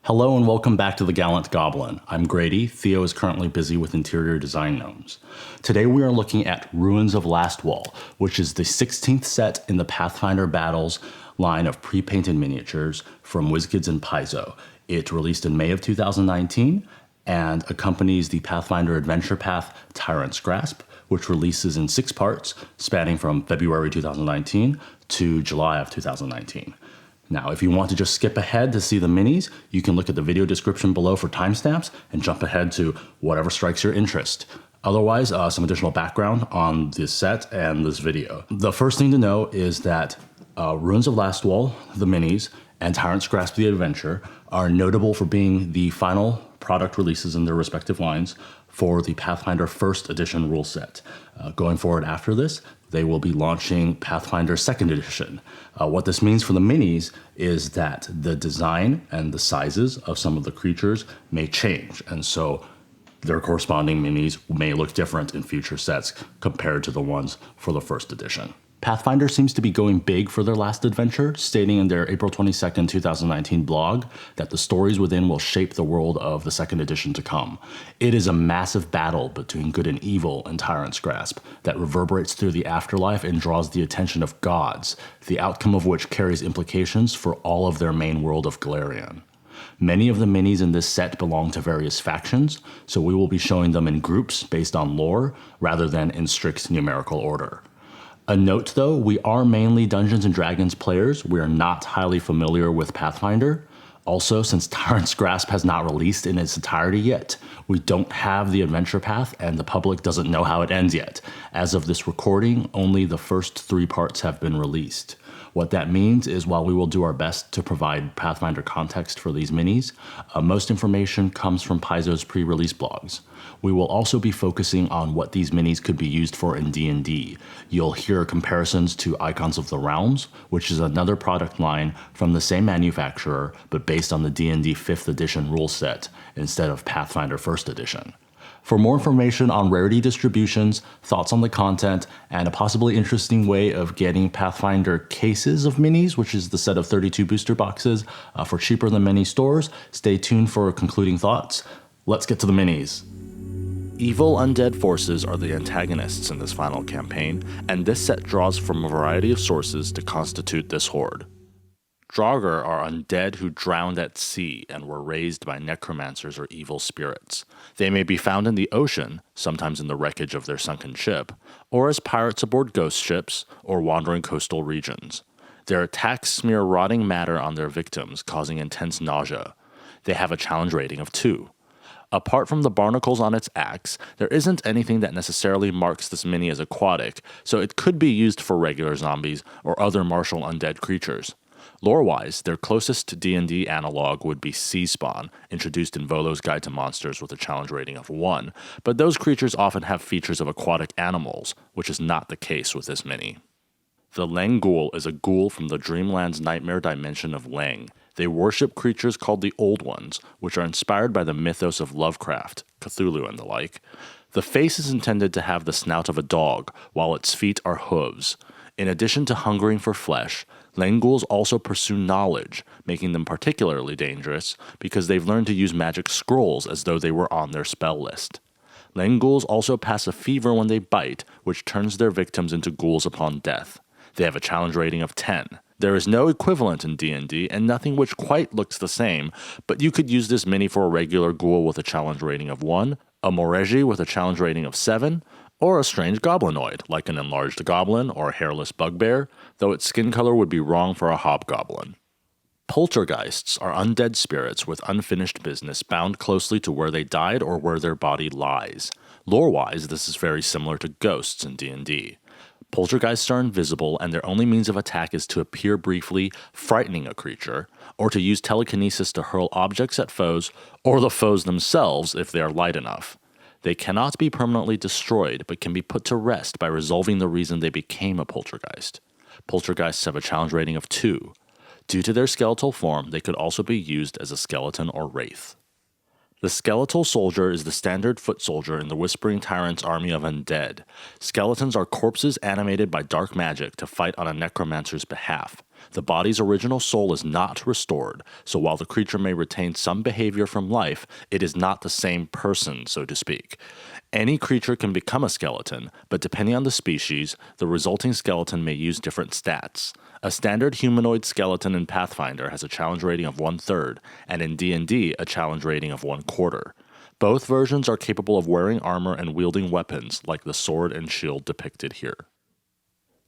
Hello and welcome back to the Gallant Goblin. I'm Grady. Theo is currently busy with interior design gnomes. Today we are looking at Ruins of Lastwall, which is the 16th set in the Pathfinder Battles line of pre-painted miniatures from WizKids and Paizo. It released in May of 2019 and accompanies the Pathfinder Adventure Path Tyrant's Grasp, which releases in 6 parts spanning from February 2019 to July of 2019. Now, if you want to just skip ahead to see the minis, you can look at the video description below for timestamps and jump ahead to whatever strikes your interest. Otherwise, some additional background on this set and this video. The first thing to know is that Ruins of Lastwall, the minis, and Tyrant's Grasp the Adventure are notable for being the final product releases in their respective lines for the Pathfinder 1st Edition rule set. Going forward after this, they will be launching Pathfinder 2nd Edition. What this means for the minis is that the design and the sizes of some of the creatures may change, and so their corresponding minis may look different in future sets compared to the ones for the 1st edition. Pathfinder seems to be going big for their last adventure, stating in their April 22nd, 2019 blog that the stories within will shape the world of the 2nd edition to come. It is a massive battle between good and evil in Tyrant's Grasp that reverberates through the afterlife and draws the attention of gods, the outcome of which carries implications for all of their main world of Golarion. Many of the minis in this set belong to various factions, so we will be showing them in groups based on lore rather than in strict numerical order. A note though, we are mainly Dungeons & Dragons players. We are not highly familiar with Pathfinder. Also, since Tyrant's Grasp has not released in its entirety yet, we don't have the adventure path and the public doesn't know how it ends yet. As of this recording, only the first 3 parts have been released. What that means is while we will do our best to provide Pathfinder context for these minis, most information comes from Paizo's pre-release blogs. We will also be focusing on what these minis could be used for in D&D. You'll hear comparisons to Icons of the Realms, which is another product line from the same manufacturer, but based on the D&D 5th edition rule set instead of Pathfinder 1st edition. For more information on rarity distributions, thoughts on the content, and a possibly interesting way of getting Pathfinder cases of minis, which is the set of 32 booster boxes, for cheaper than many stores, stay tuned for concluding thoughts. Let's get to the minis. Evil undead forces are the antagonists in this final campaign, and this set draws from a variety of sources to constitute this horde. Draugr are undead who drowned at sea and were raised by necromancers or evil spirits. They may be found in the ocean, sometimes in the wreckage of their sunken ship, or as pirates aboard ghost ships or wandering coastal regions. Their attacks smear rotting matter on their victims, causing intense nausea. They have a challenge rating of 2. Apart from the barnacles on its axe, there isn't anything that necessarily marks this mini as aquatic, so it could be used for regular zombies or other martial undead creatures. Lore-wise, their closest D&D analog would be Sea Spawn, introduced in Volo's Guide to Monsters with a challenge rating of 1, but those creatures often have features of aquatic animals, which is not the case with this mini. The Leng Ghoul is a ghoul from the Dreamland's nightmare dimension of Leng. They worship creatures called the Old Ones, which are inspired by the mythos of Lovecraft, Cthulhu and the like. The face is intended to have the snout of a dog, while its feet are hooves. In addition to hungering for flesh, Leng Ghouls also pursue knowledge, making them particularly dangerous because they've learned to use magic scrolls as though they were on their spell list. Leng Ghouls also pass a fever when they bite, which turns their victims into ghouls upon death. They have a challenge rating of 10. There is no equivalent in D&D and nothing which quite looks the same, but you could use this mini for a regular ghoul with a challenge rating of 1, a Mohrg with a challenge rating of 7, or a strange goblinoid, like an enlarged goblin or a hairless bugbear, though its skin color would be wrong for a hobgoblin. Poltergeists are undead spirits with unfinished business bound closely to where they died or where their body lies. Lore-wise, this is very similar to ghosts in D&D. Poltergeists are invisible, and their only means of attack is to appear briefly, frightening a creature, or to use telekinesis to hurl objects at foes, or the foes themselves if they are light enough. They cannot be permanently destroyed, but can be put to rest by resolving the reason they became a poltergeist. Poltergeists have a challenge rating of 2. Due to their skeletal form, they could also be used as a skeleton or wraith. The Skeletal Soldier is the standard foot soldier in the Whispering Tyrant's army of undead. Skeletons are corpses animated by dark magic to fight on a necromancer's behalf. The body's original soul is not restored, so while the creature may retain some behavior from life, it is not the same person, so to speak. Any creature can become a skeleton, but depending on the species, the resulting skeleton may use different stats. A standard humanoid skeleton in Pathfinder has a challenge rating of 1/3, and in D&D a challenge rating of 1/4. Both versions are capable of wearing armor and wielding weapons, like the sword and shield depicted here.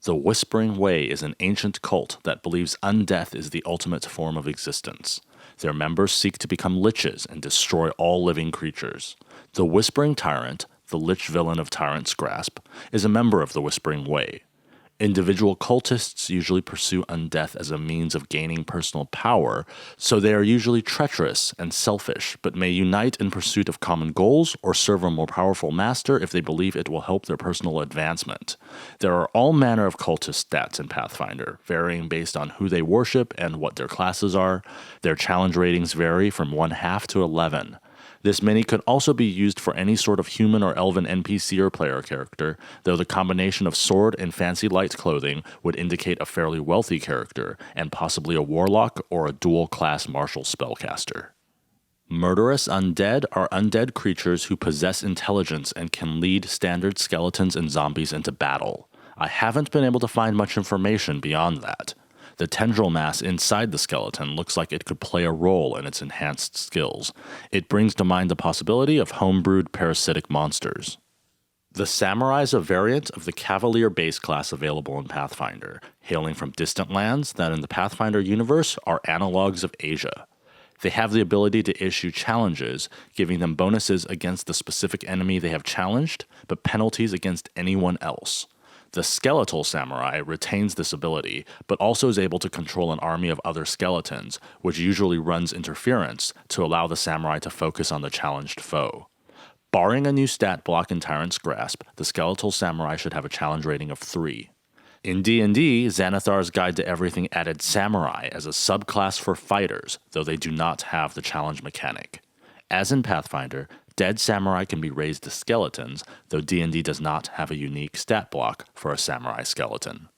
The Whispering Way is an ancient cult that believes undeath is the ultimate form of existence. Their members seek to become liches and destroy all living creatures. The Whispering Tyrant, the lich villain of Tyrant's Grasp, is a member of the Whispering Way. Individual cultists usually pursue undeath as a means of gaining personal power, so they are usually treacherous and selfish, but may unite in pursuit of common goals or serve a more powerful master if they believe it will help their personal advancement. There are all manner of cultist stats in Pathfinder, varying based on who they worship and what their classes are. Their challenge ratings vary from 1/2 to 11. This mini could also be used for any sort of human or elven NPC or player character, though the combination of sword and fancy light clothing would indicate a fairly wealthy character, and possibly a warlock or a dual-class martial spellcaster. Murderous Undead are undead creatures who possess intelligence and can lead standard skeletons and zombies into battle. I haven't been able to find much information beyond that. The tendril mass inside the skeleton looks like it could play a role in its enhanced skills. It brings to mind the possibility of homebrewed parasitic monsters. The Samurai is a variant of the Cavalier base class available in Pathfinder, hailing from distant lands that in the Pathfinder universe are analogs of Asia. They have the ability to issue challenges, giving them bonuses against the specific enemy they have challenged, but penalties against anyone else. The Skeletal Samurai retains this ability, but also is able to control an army of other skeletons, which usually runs interference to allow the samurai to focus on the challenged foe. Barring a new stat block in Tyrant's Grasp, the Skeletal Samurai should have a challenge rating of 3. In D&D, Xanathar's Guide to Everything added Samurai as a subclass for fighters, though they do not have the challenge mechanic. As in Pathfinder, dead samurai can be raised to skeletons, though D&D does not have a unique stat block for a samurai skeleton.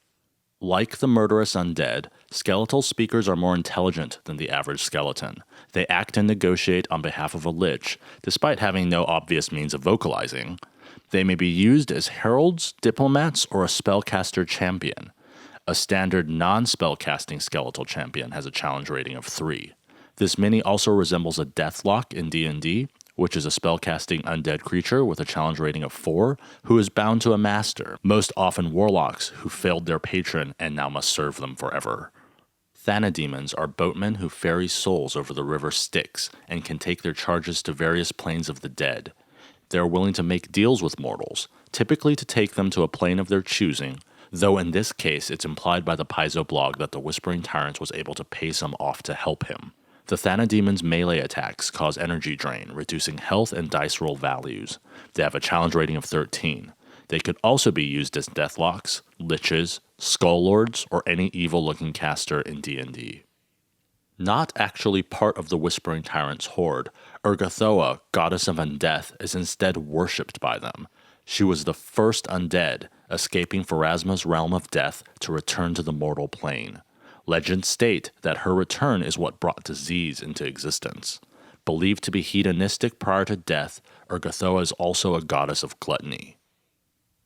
Like the Murderous Undead, Skeletal Speakers are more intelligent than the average skeleton. They act and negotiate on behalf of a lich, despite having no obvious means of vocalizing. They may be used as heralds, diplomats, or a spellcaster champion. A standard non-spellcasting skeletal champion has a challenge rating of 3. This mini also resembles a Deathlock in D&D, which is a spellcasting undead creature with a challenge rating of 4, who is bound to a master, most often warlocks who failed their patron and now must serve them forever. Thanadaemons are boatmen who ferry souls over the river Styx and can take their charges to various planes of the dead. They are willing to make deals with mortals, typically to take them to a plane of their choosing, though in this case it's implied by the Paizo blog that the Whispering Tyrant was able to pay some off to help him. The Thanadaemon's melee attacks cause energy drain, reducing health and dice roll values. They have a challenge rating of 13. They could also be used as Deathlocks, Liches, Skull Lords, or any evil-looking caster in D&D. Not actually part of the Whispering Tyrant's horde, Urgathoa, goddess of Undeath, is instead worshipped by them. She was the first undead, escaping Pharasma's realm of death to return to the mortal plane. Legends state that her return is what brought disease into existence. Believed to be hedonistic prior to death, Urgathoa is also a goddess of gluttony.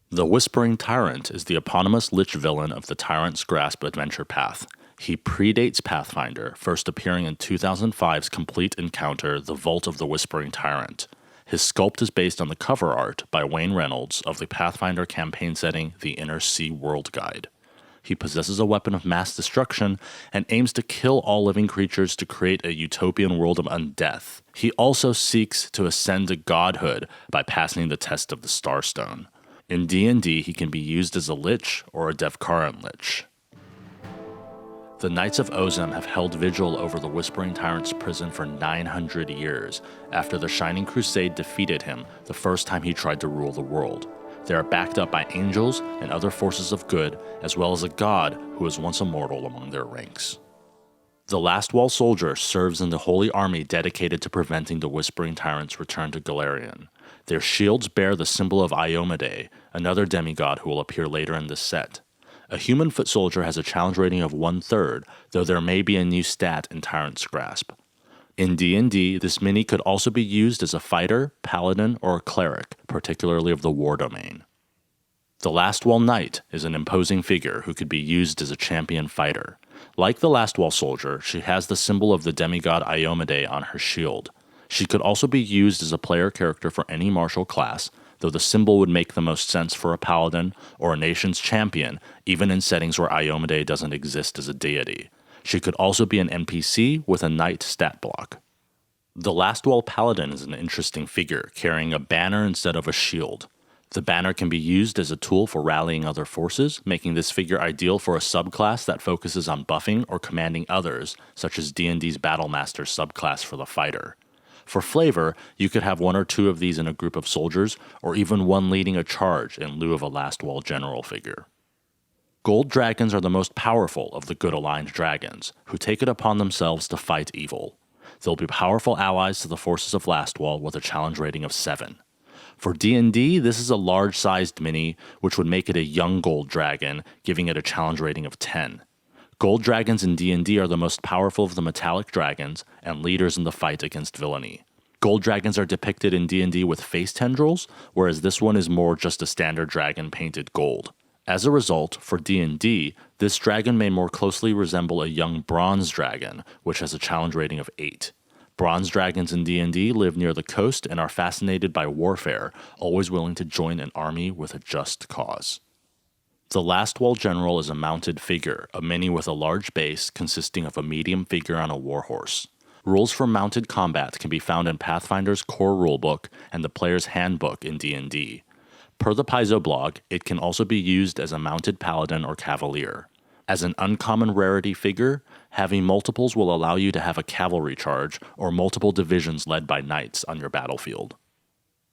The Whispering Tyrant is the eponymous lich villain of the Tyrant's Grasp adventure path. He predates Pathfinder, first appearing in 2005's complete encounter, The Vault of the Whispering Tyrant. His sculpt is based on the cover art by Wayne Reynolds of the Pathfinder campaign setting The Inner Sea World Guide. He possesses a weapon of mass destruction and aims to kill all living creatures to create a utopian world of undeath. He also seeks to ascend to godhood by passing the test of the Starstone. In D&D, he can be used as a lich or a Devkaran lich. The Knights of Ozem have held vigil over the Whispering Tyrant's prison for 900 years, after the Shining Crusade defeated him the first time he tried to rule the world. They are backed up by angels and other forces of good, as well as a god who was once a mortal among their ranks. The Lastwall Soldier serves in the Holy Army dedicated to preventing the Whispering Tyrant's return to Golarion. Their shields bear the symbol of Iomedae, another demigod who will appear later in this set. A human foot soldier has a challenge rating of 1/3, though there may be a new stat in Tyrant's Grasp. In D&D, this mini could also be used as a fighter, paladin, or a cleric, particularly of the war domain. The Lastwall Knight is an imposing figure who could be used as a champion fighter. Like the Lastwall Soldier, she has the symbol of the demigod Iomedae on her shield. She could also be used as a player character for any martial class, though the symbol would make the most sense for a paladin or a nation's champion, even in settings where Iomedae doesn't exist as a deity. She could also be an NPC with a knight stat block. The Lastwall Paladin is an interesting figure, carrying a banner instead of a shield. The banner can be used as a tool for rallying other forces, making this figure ideal for a subclass that focuses on buffing or commanding others, such as D&D's Battlemaster subclass for the fighter. For flavor, you could have one or two of these in a group of soldiers, or even one leading a charge in lieu of a Lastwall general figure. Gold dragons are the most powerful of the good aligned dragons, who take it upon themselves to fight evil. They'll be powerful allies to the forces of Lastwall with a challenge rating of 7. For D&D, this is a large-sized mini, which would make it a young gold dragon, giving it a challenge rating of 10. Gold dragons in D&D are the most powerful of the metallic dragons, and leaders in the fight against villainy. Gold dragons are depicted in D&D with face tendrils, whereas this one is more just a standard dragon painted gold. As a result, for D&D, this dragon may more closely resemble a young bronze dragon, which has a challenge rating of 8. Bronze dragons in D&D live near the coast and are fascinated by warfare, always willing to join an army with a just cause. The Lastwall General is a mounted figure, a mini with a large base consisting of a medium figure on a warhorse. Rules for mounted combat can be found in Pathfinder's core rulebook and the player's handbook in D&D. Per the Paizo blog, it can also be used as a mounted paladin or cavalier. As an uncommon rarity figure, having multiples will allow you to have a cavalry charge or multiple divisions led by knights on your battlefield.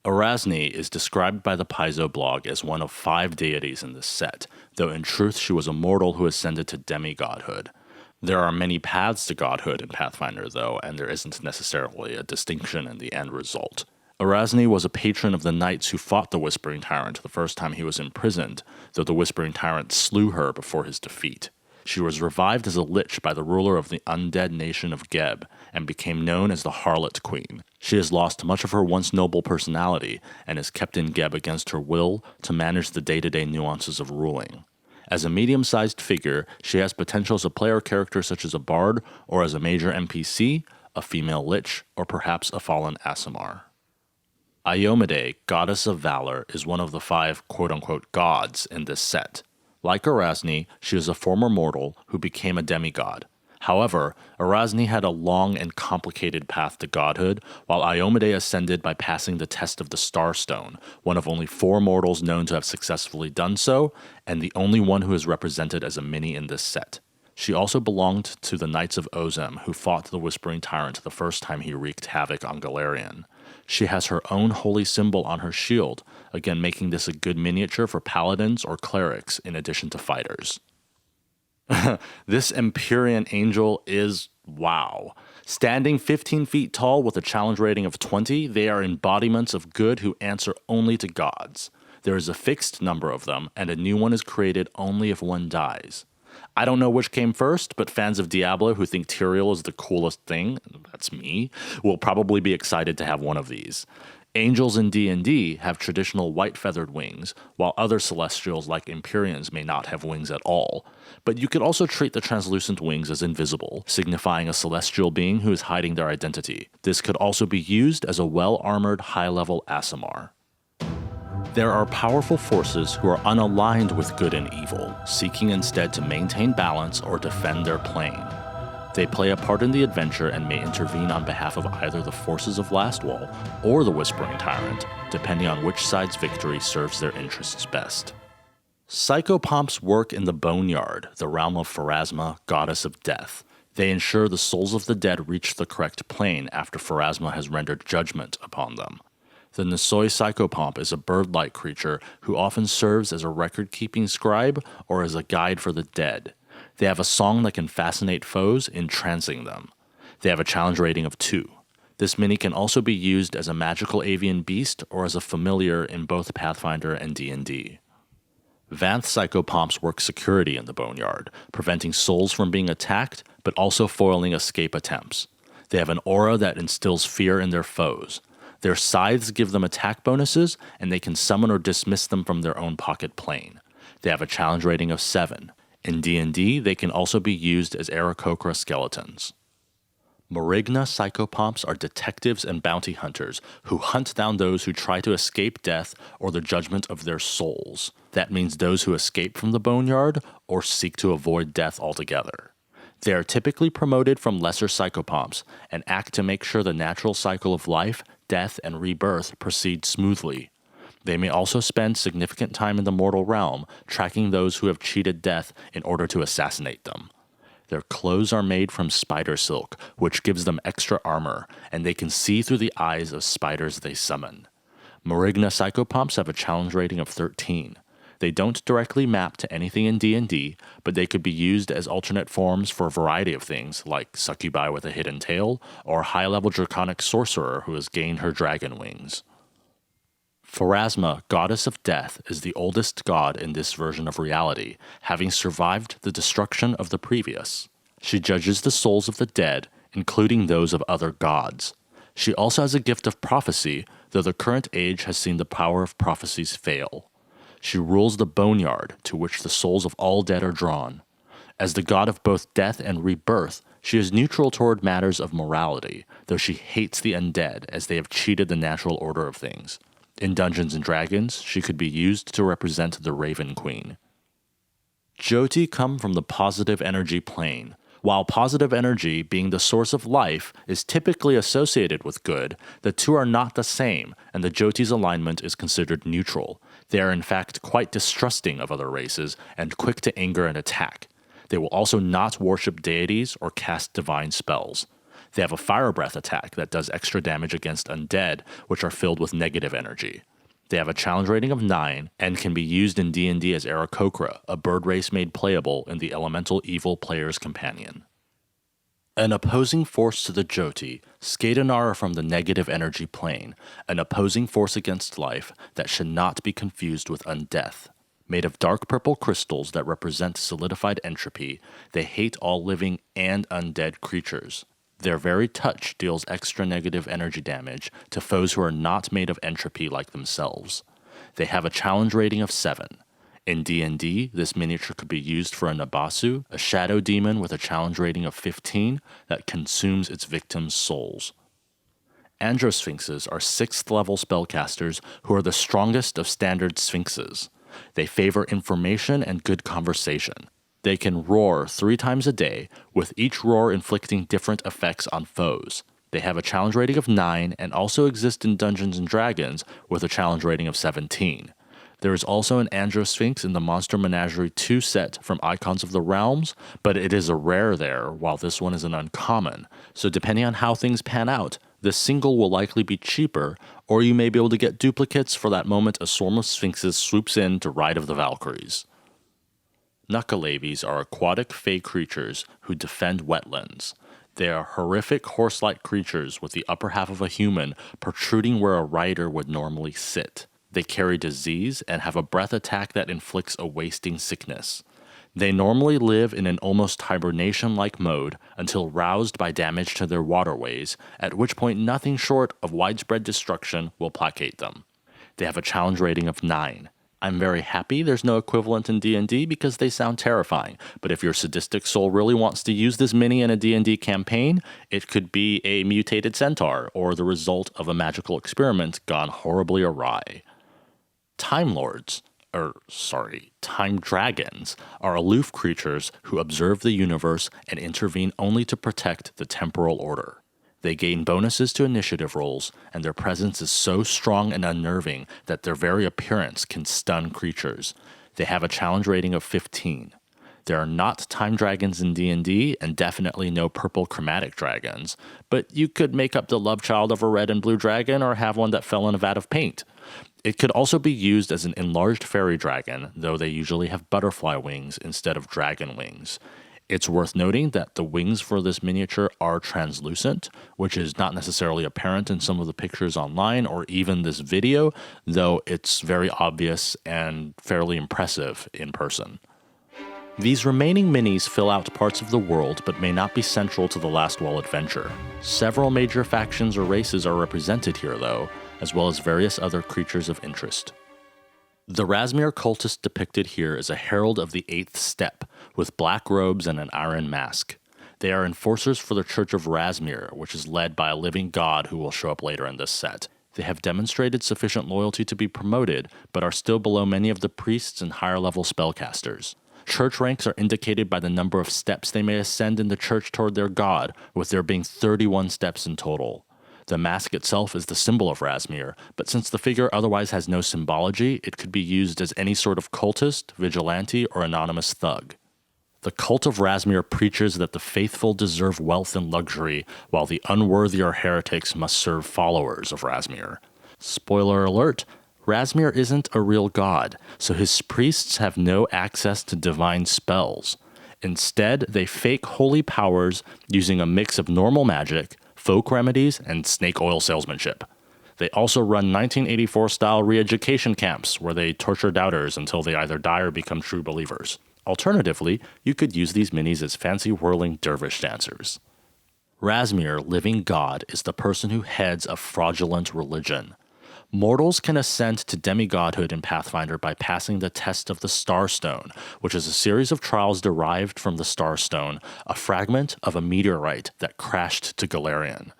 Erasni is described by the Paizo blog as one of 5 deities in this set, though in truth she was a mortal who ascended to demigodhood. There are many paths to godhood in Pathfinder, though, and there isn't necessarily a distinction in the end result. Erasni was a patron of the knights who fought the Whispering Tyrant the first time he was imprisoned, though the Whispering Tyrant slew her before his defeat. She was revived as a lich by the ruler of the undead nation of Geb, and became known as the Harlot Queen. She has lost much of her once noble personality, and is kept in Geb against her will to manage the day-to-day nuances of ruling. As a medium-sized figure, she has potential as a player character such as a bard, or as a major NPC, a female lich, or perhaps a fallen Aasimar. Iomedae, goddess of valor, is one of the 5 quote-unquote gods in this set. Like Erasni, she is a former mortal who became a demigod. However, Erasni had a long and complicated path to godhood, while Iomedae ascended by passing the test of the Starstone, one of only 4 mortals known to have successfully done so, and the only one who is represented as a mini in this set. She also belonged to the Knights of Ozem, who fought the Whispering Tyrant the first time he wreaked havoc on Galarian. She has her own holy symbol on her shield, again making this a good miniature for paladins or clerics in addition to fighters. This Empyrean Angel is wow. Standing 15 feet tall with a challenge rating of 20, they are embodiments of good who answer only to gods. There is a fixed number of them, and a new one is created only if one dies. I don't know which came first, but fans of Diablo who think Tyrael is the coolest thing, that's me, will probably be excited to have one of these. Angels in D&D have traditional white-feathered wings, while other celestials like Empyreans may not have wings at all. But you could also treat the translucent wings as invisible, signifying a celestial being who is hiding their identity. This could also be used as a well-armored high-level Aasimar. There are powerful forces who are unaligned with good and evil, seeking instead to maintain balance or defend their plane. They play a part in the adventure and may intervene on behalf of either the forces of Lastwall or the Whispering Tyrant, depending on which side's victory serves their interests best. Psychopomps work in the Boneyard, the realm of Pharasma, goddess of death. They ensure the souls of the dead reach the correct plane after Pharasma has rendered judgment upon them. The Nisoi Psychopomp is a bird-like creature who often serves as a record-keeping scribe or as a guide for the dead. They have a song that can fascinate foes, entrancing them. They have a challenge rating of 2. This mini can also be used as a magical avian beast or as a familiar in both Pathfinder and D&D. Vanth Psychopomps work security in the Boneyard, preventing souls from being attacked, but also foiling escape attempts. They have an aura that instills fear in their foes. Their scythes give them attack bonuses, and they can summon or dismiss them from their own pocket plane. They have a challenge rating of 7. In D&D, they can also be used as Aarakocra skeletons. Mohrgna Psychopomps are detectives and bounty hunters who hunt down those who try to escape death or the judgment of their souls. That means those who escape from the Boneyard or seek to avoid death altogether. They are typically promoted from lesser Psychopomps and act to make sure the natural cycle of life, death, and rebirth proceeds smoothly. They may also spend significant time in the mortal realm, tracking those who have cheated death in order to assassinate them. Their clothes are made from spider silk, which gives them extra armor, and they can see through the eyes of spiders they summon. Mohrgna Psychopomps have a challenge rating of 13. They don't directly map to anything in D&D, but they could be used as alternate forms for a variety of things, like succubi with a hidden tail, or high-level draconic sorcerer who has gained her dragon wings. Pharasma, goddess of death, is the oldest god in this version of reality, having survived the destruction of the previous. She judges the souls of the dead, including those of other gods. She also has a gift of prophecy, though the current age has seen the power of prophecies fail. She rules the Boneyard, to which the souls of all dead are drawn. As the god of both death and rebirth, she is neutral toward matters of morality, though she hates the undead as they have cheated the natural order of things. In Dungeons & Dragons, she could be used to represent the Raven Queen. Jyoti come from the positive energy plane. While positive energy, being the source of life, is typically associated with good, the two are not the same, and the Jyoti's alignment is considered neutral. They are in fact quite distrusting of other races and quick to anger and attack. They will also not worship deities or cast divine spells. They have a fire breath attack that does extra damage against undead, which are filled with negative energy. They have a challenge rating of 9 and can be used in D&D as Aarakocra, a bird race made playable in the Elemental Evil Player's Companion. An opposing force to the Jyoti, Skadenar from the negative energy plane, an opposing force against life that should not be confused with Undeath. Made of dark purple crystals that represent solidified entropy, they hate all living and undead creatures. Their very touch deals extra negative energy damage to foes who are not made of entropy like themselves. They have a challenge rating of 7. In D&D, this miniature could be used for a Nabasu, a shadow demon with a challenge rating of 15 that consumes its victims' souls. Androsphinxes are 6th level spellcasters who are the strongest of standard sphinxes. They favor information and good conversation. They can roar 3 times a day, with each roar inflicting different effects on foes. They have a challenge rating of 9 and also exist in Dungeons & Dragons with a challenge rating of 17. There is also an Androsphinx in the Monster Menagerie 2 set from Icons of the Realms, but it is a rare there, while this one is an uncommon. So depending on how things pan out, this single will likely be cheaper, or you may be able to get duplicates for that moment a swarm of sphinxes swoops in to Ride of the Valkyries. Knuckleavies are aquatic fey creatures who defend wetlands. They are horrific horse-like creatures with the upper half of a human protruding where a rider would normally sit. They carry disease and have a breath attack that inflicts a wasting sickness. They normally live in an almost hibernation-like mode until roused by damage to their waterways, at which point nothing short of widespread destruction will placate them. They have a challenge rating of 9. I'm very happy there's no equivalent in D&D because they sound terrifying, but if your sadistic soul really wants to use this mini in a D&D campaign, it could be a mutated centaur or the result of a magical experiment gone horribly awry. Time Dragons are aloof creatures who observe the universe and intervene only to protect the temporal order. They gain bonuses to initiative rolls, and their presence is so strong and unnerving that their very appearance can stun creatures. They have a challenge rating of 15. There are not time dragons in D&D, and definitely no purple chromatic dragons, but you could make up the love child of a red and blue dragon or have one that fell in a vat of paint. It could also be used as an enlarged fairy dragon, though they usually have butterfly wings instead of dragon wings. It's worth noting that the wings for this miniature are translucent, which is not necessarily apparent in some of the pictures online or even this video, though it's very obvious and fairly impressive in person. These remaining minis fill out parts of the world but may not be central to the Lastwall adventure. Several major factions or races are represented here though, as well as various other creatures of interest. The Razmir cultist depicted here is a herald of the 8th step, with black robes and an iron mask. They are enforcers for the Church of Razmir, which is led by a living god who will show up later in this set. They have demonstrated sufficient loyalty to be promoted, but are still below many of the priests and higher-level spellcasters. Church ranks are indicated by the number of steps they may ascend in the church toward their god, with there being 31 steps in total. The mask itself is the symbol of Razmir, but since the figure otherwise has no symbology, it could be used as any sort of cultist, vigilante, or anonymous thug. The cult of Razmir preaches that the faithful deserve wealth and luxury, while the unworthy or heretics must serve followers of Razmir. Spoiler alert, Razmir isn't a real god, so his priests have no access to divine spells. Instead, they fake holy powers using a mix of normal magic, folk remedies, and snake oil salesmanship. They also run 1984-style re-education camps where they torture doubters until they either die or become true believers. Alternatively, you could use these minis as fancy whirling dervish dancers. Razmir, living god, is the person who heads a fraudulent religion. Mortals can ascend to demigodhood in Pathfinder by passing the test of the Starstone, which is a series of trials derived from the Starstone, a fragment of a meteorite that crashed to Golarion.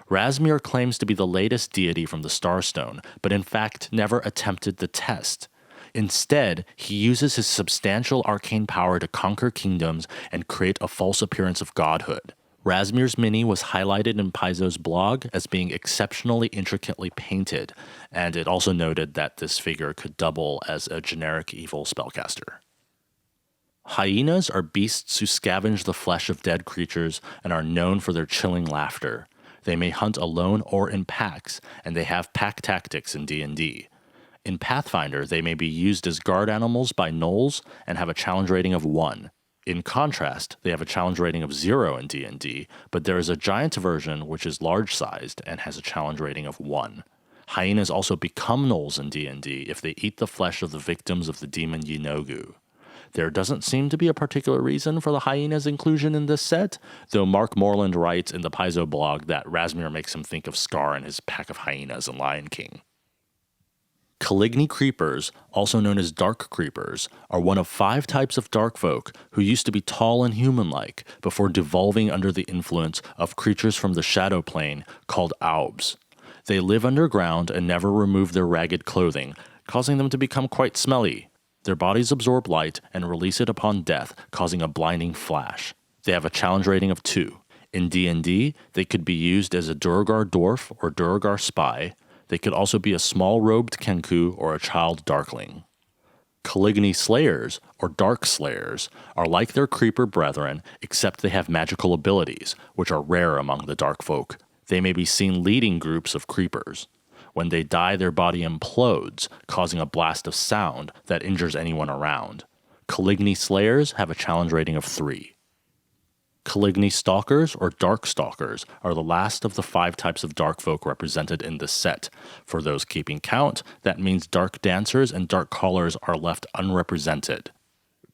Razmir claims to be the latest deity from the Starstone, but in fact never attempted the test. Instead, he uses his substantial arcane power to conquer kingdoms and create a false appearance of godhood. Razmir's mini was highlighted in Paizo's blog as being exceptionally intricately painted, and it also noted that this figure could double as a generic evil spellcaster. Hyenas are beasts who scavenge the flesh of dead creatures and are known for their chilling laughter. They may hunt alone or in packs, and they have pack tactics in D&D. In Pathfinder, they may be used as guard animals by gnolls and have a challenge rating of 1. In contrast, they have a challenge rating of 0 in D&D, but there is a giant version which is large-sized and has a challenge rating of 1. Hyenas also become gnolls in D&D if they eat the flesh of the victims of the demon Yinogu. There doesn't seem to be a particular reason for the hyena's inclusion in this set, though Mark Moreland writes in the Paizo blog that Razmir makes him think of Scar and his pack of hyenas in Lion King. Caligny creepers, also known as dark creepers, are one of 5 types of dark folk who used to be tall and human-like before devolving under the influence of creatures from the shadow plane called Aubs. They live underground and never remove their ragged clothing, causing them to become quite smelly. Their bodies absorb light and release it upon death, causing a blinding flash. They have a challenge rating of 2. In D&D, they could be used as a Draugr dwarf or Draugr spy. They could also be a small-robed Kenku or a child Darkling. Caligny Slayers, or Dark Slayers, are like their creeper brethren, except they have magical abilities, which are rare among the dark folk. They may be seen leading groups of creepers. When they die, their body implodes, causing a blast of sound that injures anyone around. Caligny Slayers have a challenge rating of 3. Caligny Stalkers, or Dark Stalkers, are the last of the 5 types of dark folk represented in this set. For those keeping count, that means Dark Dancers and Dark Callers are left unrepresented.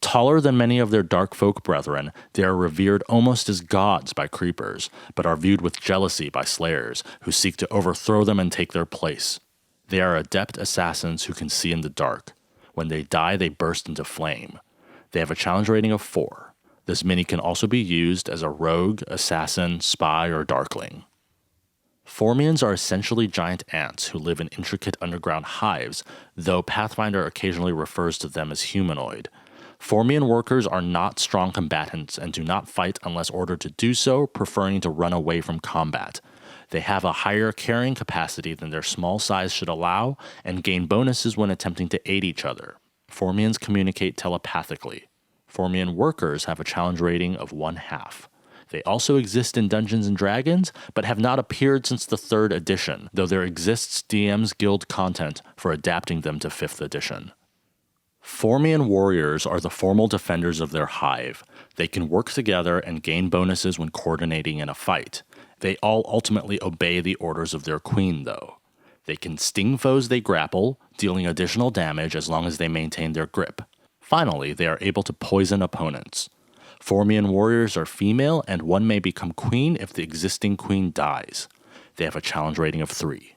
Taller than many of their dark folk brethren, they are revered almost as gods by creepers, but are viewed with jealousy by slayers, who seek to overthrow them and take their place. They are adept assassins who can see in the dark. When they die, they burst into flame. They have a challenge rating of 4. This mini can also be used as a rogue, assassin, spy, or darkling. Formians are essentially giant ants who live in intricate underground hives, though Pathfinder occasionally refers to them as humanoid. Formian workers are not strong combatants and do not fight unless ordered to do so, preferring to run away from combat. They have a higher carrying capacity than their small size should allow, and gain bonuses when attempting to aid each other. Formians communicate telepathically. Formian workers have a challenge rating of 1/2. They also exist in Dungeons & Dragons, but have not appeared since the 3rd edition, though there exists DM's Guild content for adapting them to 5th edition. Formian warriors are the formal defenders of their hive. They can work together and gain bonuses when coordinating in a fight. They all ultimately obey the orders of their queen, though. They can sting foes they grapple, dealing additional damage as long as they maintain their grip. Finally, they are able to poison opponents. Formian warriors are female, and one may become queen if the existing queen dies. They have a challenge rating of 3.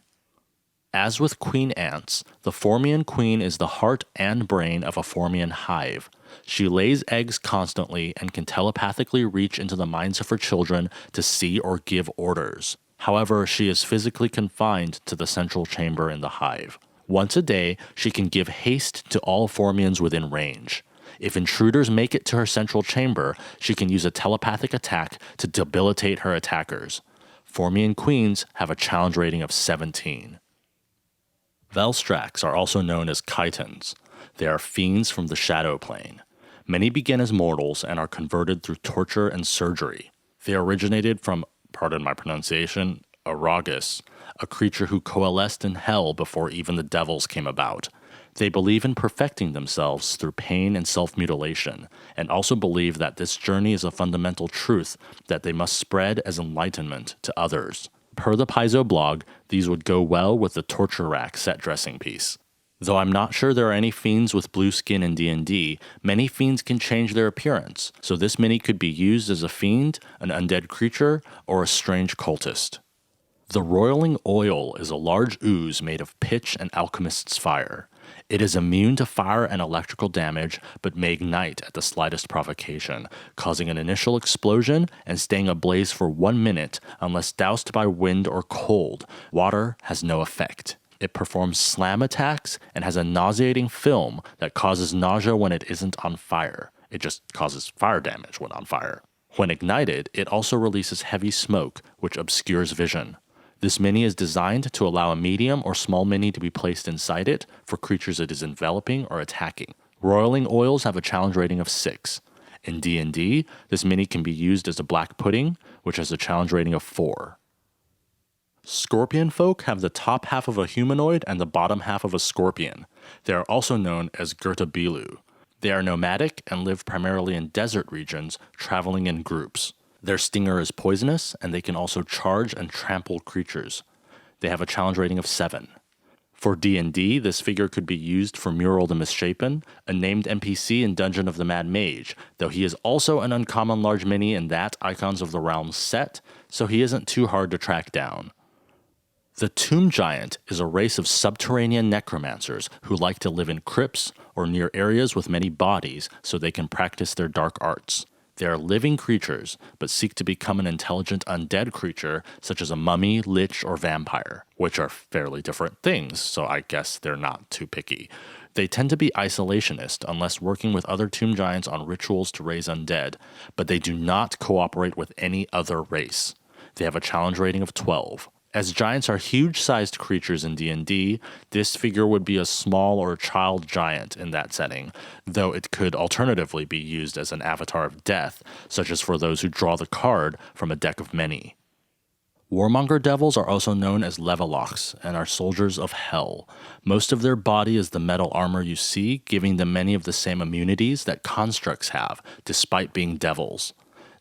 As with queen ants, the Formian queen is the heart and brain of a Formian hive. She lays eggs constantly and can telepathically reach into the minds of her children to see or give orders. However, she is physically confined to the central chamber in the hive. Once a day, she can give haste to all Formians within range. If intruders make it to her central chamber, she can use a telepathic attack to debilitate her attackers. Formian queens have a challenge rating of 17. Velstrax are also known as chitons. They are fiends from the shadow plane. Many begin as mortals and are converted through torture and surgery. They originated from, pardon my pronunciation, Mohrgs, a creature who coalesced in hell before even the devils came about. They believe in perfecting themselves through pain and self-mutilation, and also believe that this journey is a fundamental truth that they must spread as enlightenment to others. Per the Paizo blog, these would go well with the torture rack set dressing piece. Though I'm not sure there are any fiends with blue skin in D&D, many fiends can change their appearance, so this mini could be used as a fiend, an undead creature, or a strange cultist. The Roiling Oil is a large ooze made of pitch and alchemist's fire. It is immune to fire and electrical damage, but may ignite at the slightest provocation, causing an initial explosion and staying ablaze for 1 minute unless doused by wind or cold. Water has no effect. It performs slam attacks and has a nauseating film that causes nausea when it isn't on fire. It just causes fire damage when on fire. When ignited, it also releases heavy smoke, which obscures vision. This mini is designed to allow a medium or small mini to be placed inside it for creatures it is enveloping or attacking. Roiling oils have a challenge rating of 6. In D&D, this mini can be used as a black pudding, which has a challenge rating of 4. Scorpion folk have the top half of a humanoid and the bottom half of a scorpion. They are also known as Gertabilu. They are nomadic and live primarily in desert regions, traveling in groups. Their stinger is poisonous, and they can also charge and trample creatures. They have a challenge rating of 7. For D&D, this figure could be used for Mural the Misshapen, a named NPC in Dungeon of the Mad Mage, though he is also an uncommon large mini in that Icons of the Realm set, so he isn't too hard to track down. The Tomb Giant is a race of subterranean necromancers who like to live in crypts or near areas with many bodies so they can practice their dark arts. They are living creatures, but seek to become an intelligent undead creature, such as a mummy, lich, or vampire, which are fairly different things, so I guess they're not too picky. They tend to be isolationist unless working with other tomb giants on rituals to raise undead, but they do not cooperate with any other race. They have a challenge rating of 12. As giants are huge-sized creatures in D&D, this figure would be a small or child giant in that setting, though it could alternatively be used as an avatar of death, such as for those who draw the card from a deck of many. Warmonger devils are also known as Levelochs and are soldiers of hell. Most of their body is the metal armor you see, giving them many of the same immunities that constructs have, despite being devils.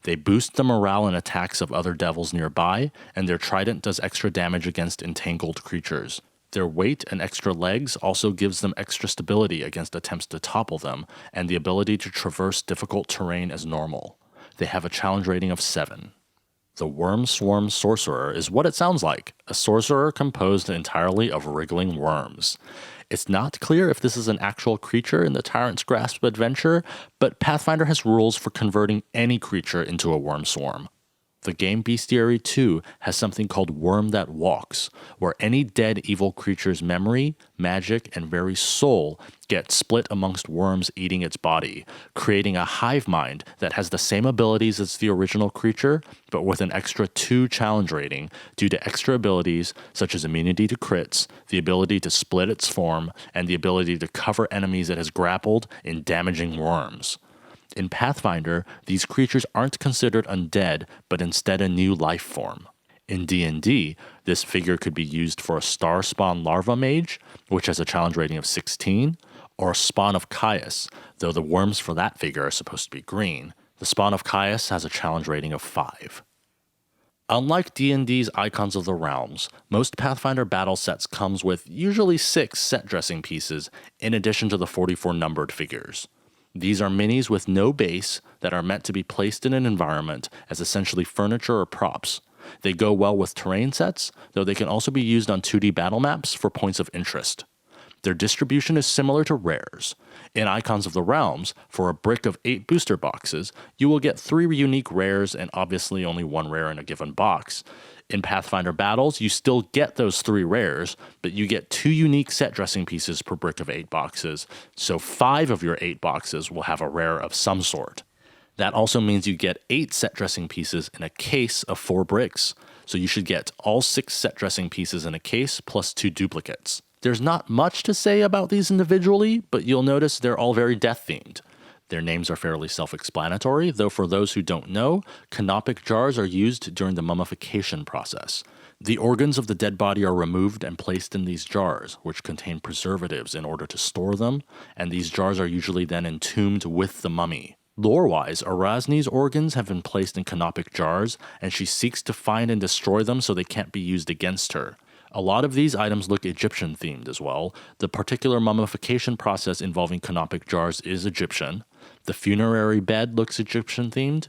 They boost the morale and attacks of other devils nearby, and their trident does extra damage against entangled creatures. Their weight and extra legs also gives them extra stability against attempts to topple them, and the ability to traverse difficult terrain as normal. They have a challenge rating of 7. The Worm Swarm Sorcerer is what it sounds like, a sorcerer composed entirely of wriggling worms. It's not clear if this is an actual creature in the Tyrant's Grasp adventure, but Pathfinder has rules for converting any creature into a worm swarm. The game Bestiary 2 has something called Worm That Walks, where any dead evil creature's memory, magic, and very soul get split amongst worms eating its body, creating a hive mind that has the same abilities as the original creature, but with an extra 2 challenge rating due to extra abilities such as immunity to crits, the ability to split its form, and the ability to cover enemies it has grappled in damaging worms. In Pathfinder, these creatures aren't considered undead, but instead a new life form. In D&D, this figure could be used for a Starspawn Larva Mage, which has a challenge rating of 16, or a Spawn of Caius, though the worms for that figure are supposed to be green. The Spawn of Caius has a challenge rating of 5. Unlike D&D's Icons of the Realms, most Pathfinder battle sets comes with usually 6 set dressing pieces in addition to the 44 numbered figures. These are minis with no base that are meant to be placed in an environment as essentially furniture or props. They go well with terrain sets, though they can also be used on 2D battle maps for points of interest. Their distribution is similar to rares. In Icons of the Realms, for a brick of 8 booster boxes, you will get 3 unique rares and obviously only 1 rare in a given box. In Pathfinder battles, you still get those 3 rares, but you get 2 unique set dressing pieces per brick of 8 boxes, so 5 of your 8 boxes will have a rare of some sort. That also means you get 8 set dressing pieces in a case of 4 bricks, so you should get all 6 set dressing pieces in a case plus 2 duplicates. There's not much to say about these individually, but you'll notice they're all very death-themed. Their names are fairly self-explanatory, though for those who don't know, canopic jars are used during the mummification process. The organs of the dead body are removed and placed in these jars, which contain preservatives in order to store them, and these jars are usually then entombed with the mummy. Lore-wise, Erasni's organs have been placed in canopic jars, and she seeks to find and destroy them so they can't be used against her. A lot of these items look Egyptian themed as well. The particular mummification process involving canopic jars is Egyptian. The funerary bed looks Egyptian themed.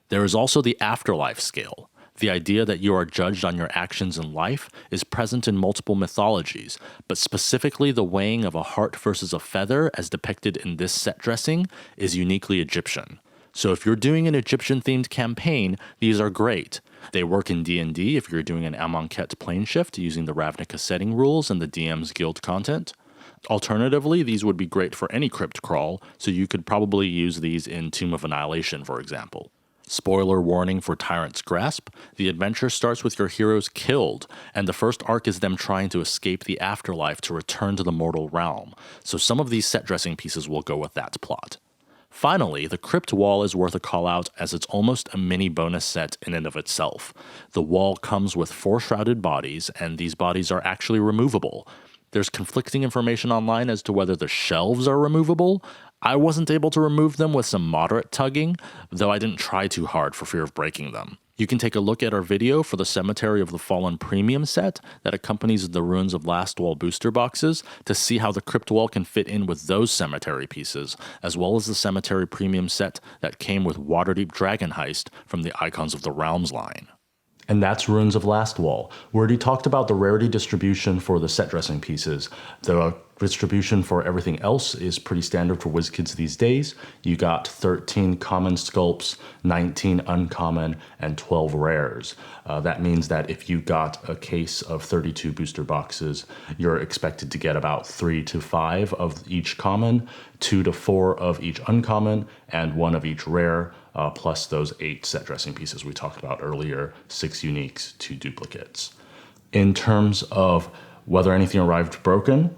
There is also the afterlife scale. The idea that you are judged on your actions in life is present in multiple mythologies, but specifically the weighing of a heart versus a feather as depicted in this set dressing is uniquely Egyptian. So if you're doing an Egyptian-themed campaign, these are great. They work in D&D if you're doing an Amonkhet plane shift using the Ravnica setting rules and the DM's guild content. Alternatively, these would be great for any crypt crawl, so you could probably use these in Tomb of Annihilation, for example. Spoiler warning for Tyrant's Grasp, the adventure starts with your heroes killed, and the first arc is them trying to escape the afterlife to return to the mortal realm, so some of these set dressing pieces will go with that plot. Finally, the Crypt Wall is worth a call out as it's almost a mini bonus set in and of itself. The wall comes with 4 shrouded bodies, and these bodies are actually removable. There's conflicting information online as to whether the shelves are removable. I wasn't able to remove them with some moderate tugging, though I didn't try too hard for fear of breaking them. You can take a look at our video for the Cemetery of the Fallen premium set that accompanies the Ruins of Lastwall booster boxes to see how the Crypt Wall can fit in with those cemetery pieces, as well as the Cemetery premium set that came with Waterdeep Dragon Heist from the Icons of the Realms line. And that's Ruins of Lastwall. We already talked about the rarity distribution for the set dressing pieces. The distribution for everything else is pretty standard for WizKids these days. You got 13 common sculpts, 19 uncommon, and 12 rares. That means that if you got a case of 32 booster boxes, you're expected to get about 3 to 5 of each common, 2 to 4 of each uncommon, and 1 of each rare, plus those 8 set dressing pieces we talked about earlier, 6 uniques, 2 duplicates. In terms of whether anything arrived broken,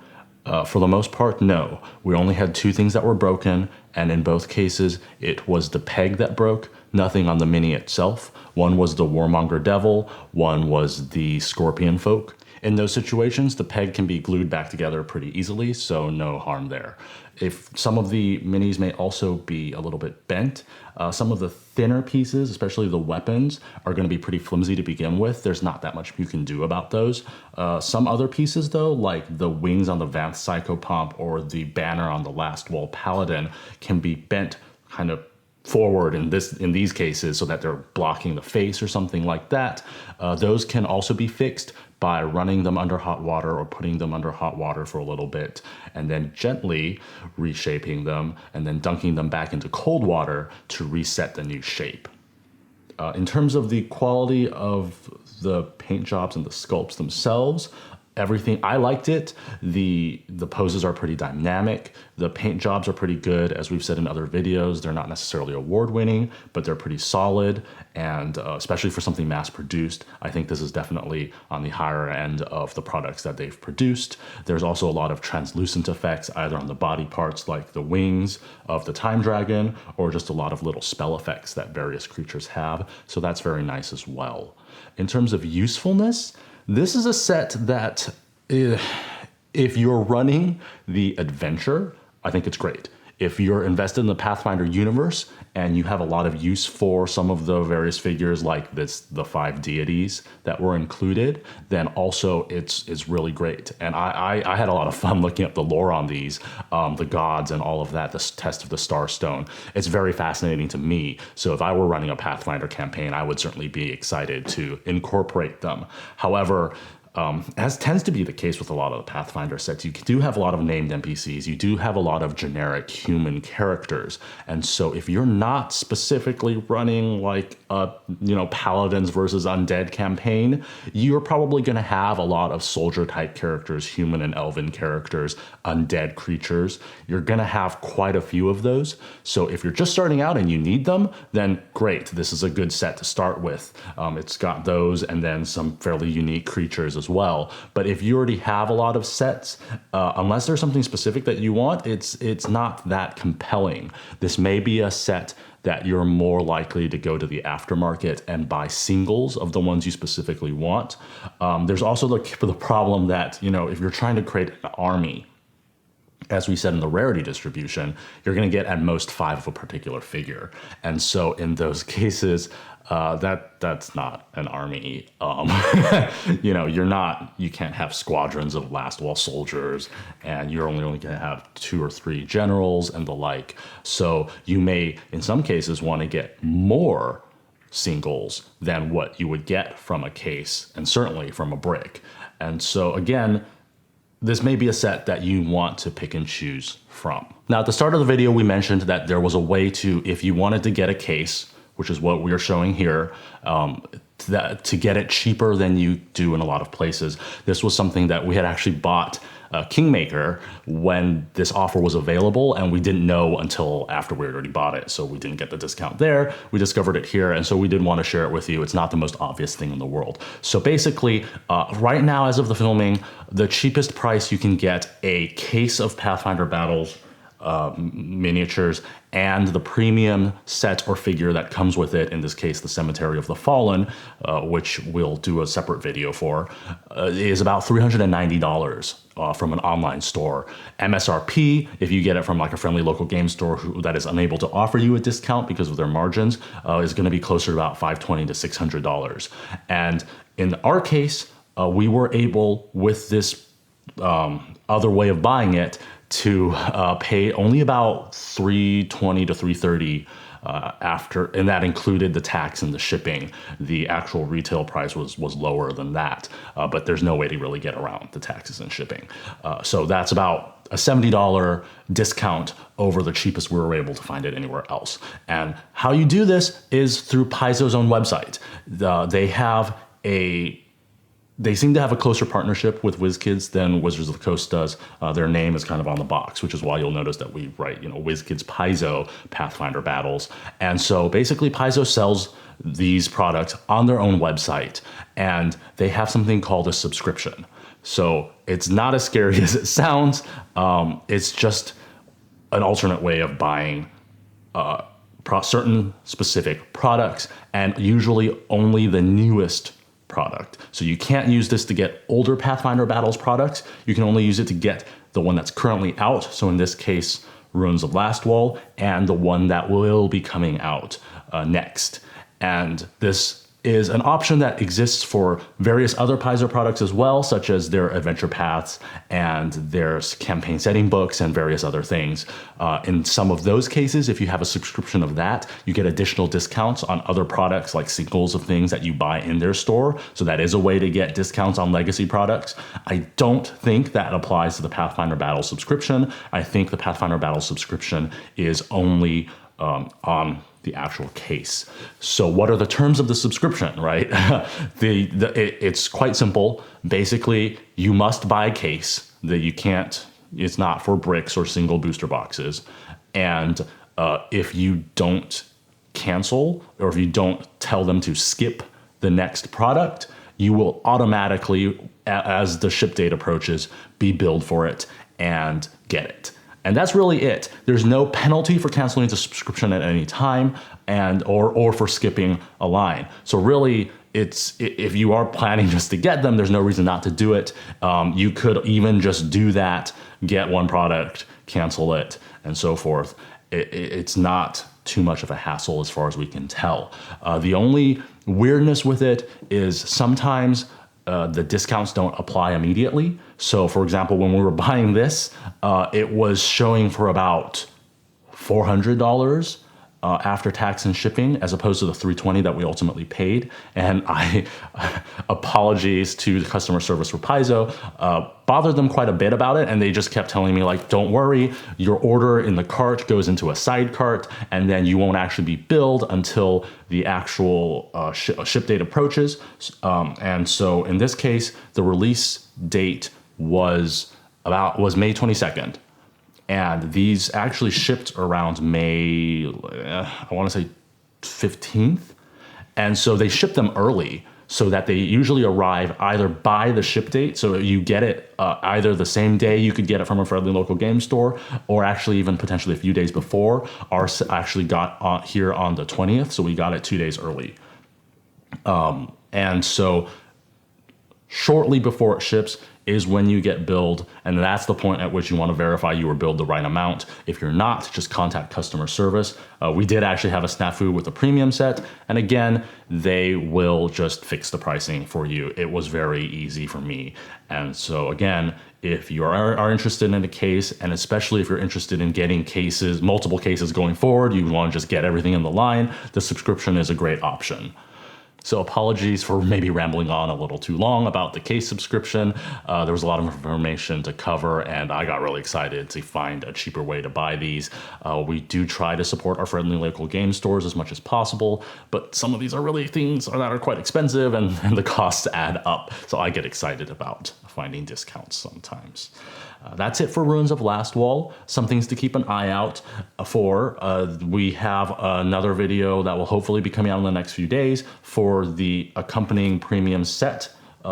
for the most part, no. We only had 2 things that were broken, and in both cases, it was the peg that broke, nothing on the mini itself. One was the Warmonger Devil, one was the Scorpion Folk. In those situations, the peg can be glued back together pretty easily, so no harm there. If some of the minis may also be a little bit bent, some of the thinner pieces, especially the weapons, are going to be pretty flimsy to begin with. There's not that much you can do about those. Some other pieces, though, like the wings on the Vanth Psychopomp or the banner on the Lastwall Paladin, can be bent kind of forward in these cases so that they're blocking the face or something like that. Those can also be fixed by running them under hot water or putting them under hot water for a little bit and then gently reshaping them and then dunking them back into cold water to reset the new shape. In terms of the quality of the paint jobs and the sculpts themselves, everything, I liked it. The poses are pretty dynamic. The paint jobs are pretty good. As we've said in other videos, they're not necessarily award-winning, but they're pretty solid. And especially for something mass-produced, I think this is definitely on the higher end of the products that they've produced. There's also a lot of translucent effects, either on the body parts like the wings of the Time Dragon, or just a lot of little spell effects that various creatures have. So that's very nice as well. In terms of usefulness, this is a set that, if you're running the adventure, I think it's great. If you're invested in the Pathfinder universe and you have a lot of use for some of the various figures like the 5 deities that were included, then also it's really great. And I had a lot of fun looking up the lore on these, the gods and all of that, the test of the Starstone. It's very fascinating to me. So if I were running a Pathfinder campaign, I would certainly be excited to incorporate them. However, as tends to be the case with a lot of the Pathfinder sets, you do have a lot of named NPCs, you do have a lot of generic human characters, and so if you're not specifically running like a Paladins versus Undead campaign, you're probably going to have a lot of soldier type characters, human and elven characters, undead creatures. You're going to have quite a few of those. So if you're just starting out and you need them, then great, this is a good set to start with. It's got those and then some fairly unique creatures as well. But if you already have a lot of sets, unless there's something specific that you want, it's not that compelling. This may be a set that you're more likely to go to the aftermarket and buy singles of the ones you specifically want. There's also the problem that, if you're trying to create an army, as we said in the rarity distribution, you're going to get at most 5 of a particular figure. And so in those cases, that's not an army. You can't have squadrons of Lastwall soldiers, and you're only going to have 2 or 3 generals and the like. So you may, in some cases, want to get more singles than what you would get from a case, and certainly from a brick. And so again, this may be a set that you want to pick and choose from. Now, at the start of the video, we mentioned that there was a way to, if you wanted to get a case, which is what we're showing here, to get it cheaper than you do in a lot of places. This was something that we had actually bought Kingmaker when this offer was available, and we didn't know until after we had already bought it, so we didn't get the discount there. We discovered it here, and so we did want to share it with you. It's not the most obvious thing in the world. So basically, right now, as of the filming, the cheapest price you can get a case of Pathfinder Battles miniatures and the premium set or figure that comes with it, in this case the Cemetery of the Fallen, which we'll do a separate video for, is about $390 from an online store. MSRP, if you get it from like a friendly local game store that is unable to offer you a discount because of their margins, is going to be closer to about $520 to $600. And in our case, we were able, with this other way of buying it, to pay only about $320 to $330 after, and that included the tax and the shipping. The actual retail price was lower than that, but there's no way to really get around the taxes and shipping. So that's about a $70 discount over the cheapest we were able to find it anywhere else. And how you do this is through Paizo's own website. They seem to have a closer partnership with WizKids than Wizards of the Coast does. Their name is kind of on the box, which is why you'll notice that we write, WizKids Paizo Pathfinder Battles. And so basically Paizo sells these products on their own website, and they have something called a subscription. So it's not as scary as it sounds. It's just an alternate way of buying certain specific products, and usually only the newest product. So you can't use this to get older Pathfinder Battles products. You can only use it to get the one that's currently out. So in this case, Ruins of Lastwall, and the one that will be coming out next. And this is an option that exists for various other Paizo products as well, such as their adventure paths and their campaign setting books and various other things. In some of those cases, if you have a subscription of that, you get additional discounts on other products, like singles of things that you buy in their store. So that is a way to get discounts on legacy products. I don't think that applies to the Pathfinder Battle subscription. I think the Pathfinder Battle subscription is only on the actual case. So what are the terms of the subscription, right? It's quite simple. Basically, you must buy a case that you can't, it's not for bricks or single booster boxes. And if you don't cancel, or if you don't tell them to skip the next product, you will automatically, as the ship date approaches, be billed for it and get it. And that's really it. There's no penalty for canceling the subscription at any time, or for skipping a line. So really, if you are planning just to get them, there's no reason not to do it. You could even just do that, get one product, cancel it, and so forth. It's not too much of a hassle as far as we can tell. The only weirdness with it is sometimes the discounts don't apply immediately. So for example, when we were buying this, it was showing for about $400 after tax and shipping, as opposed to the $320 that we ultimately paid. And I, apologies to the customer service for Paizo, bothered them quite a bit about it, and they just kept telling me, like, don't worry, your order in the cart goes into a side cart, and then you won't actually be billed until the actual ship date approaches. And so in this case, the release date was May 22nd. And these actually shipped around May, I want to say 15th. And so they shipped them early so that they usually arrive either by the ship date. So you get it either the same day you could get it from a friendly local game store, or actually even potentially a few days before. Ours actually got here on the 20th. So we got it 2 days early. And so shortly before it ships is when you get billed, and that's the point at which you want to verify you were billed the right amount. If you're not, just contact customer service. We did actually have a snafu with the premium set, and again, they will just fix the pricing for you. It was very easy for me. And so again, if you are interested in a case, and especially if you're interested in getting cases, multiple cases going forward, you want to just get everything in the line, the subscription is a great option. So apologies for maybe rambling on a little too long about the case subscription. There was a lot of information to cover, and I got really excited to find a cheaper way to buy these. We do try to support our friendly local game stores as much as possible, but some of these are really things that are quite expensive, and the costs add up. So I get excited about finding discounts sometimes. That's it for Ruins of Lastwall. Some things to keep an eye out for. We have another video that will hopefully be coming out in the next few days for the accompanying premium set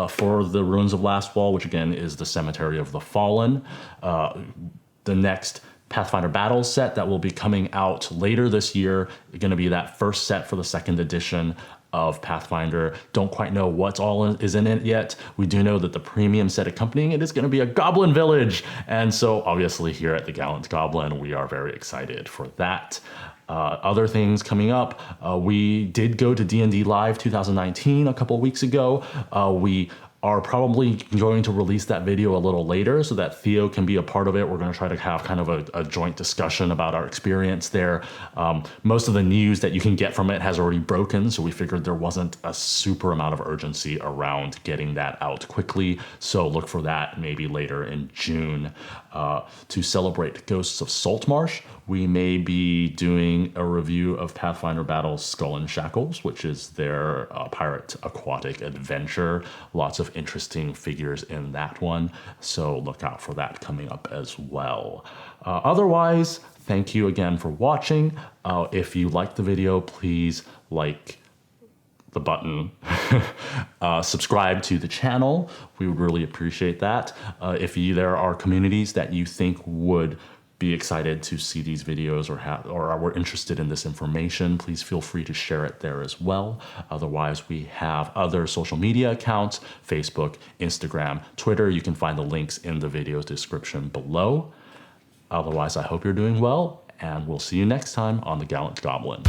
for the Ruins of Lastwall, which again is the Cemetery of the Fallen. The next Pathfinder Battles set that will be coming out later this year is going to be that first set for the second edition of Pathfinder. Don't quite know what's all is in it yet. We do know that the premium set accompanying it is going to be a Goblin village. And so obviously here at the Gallant Goblin, we are very excited for that. Other things coming up, we did go to D&D Live 2019 a couple weeks ago. We are probably going to release that video a little later so that Theo can be a part of it. We're going to try to have kind of a joint discussion about our experience there. Most of the news that you can get from it has already broken, so we figured there wasn't a super amount of urgency around getting that out quickly. So look for that maybe later in June. To celebrate Ghosts of Saltmarsh, we may be doing a review of Pathfinder Battles Skull and Shackles, which is their pirate aquatic adventure. Lots of interesting figures in that one, so look out for that coming up as well. Otherwise, thank you again for watching. If you liked the video, please like the button, subscribe to the channel. We would really appreciate that. If there are communities that you think would be excited to see these videos or were interested in this information, please feel free to share it there as well. Otherwise, we have other social media accounts: Facebook, Instagram, Twitter. You can find the links in the video description below. Otherwise, I hope you're doing well, and we'll see you next time on the Gallant Goblin.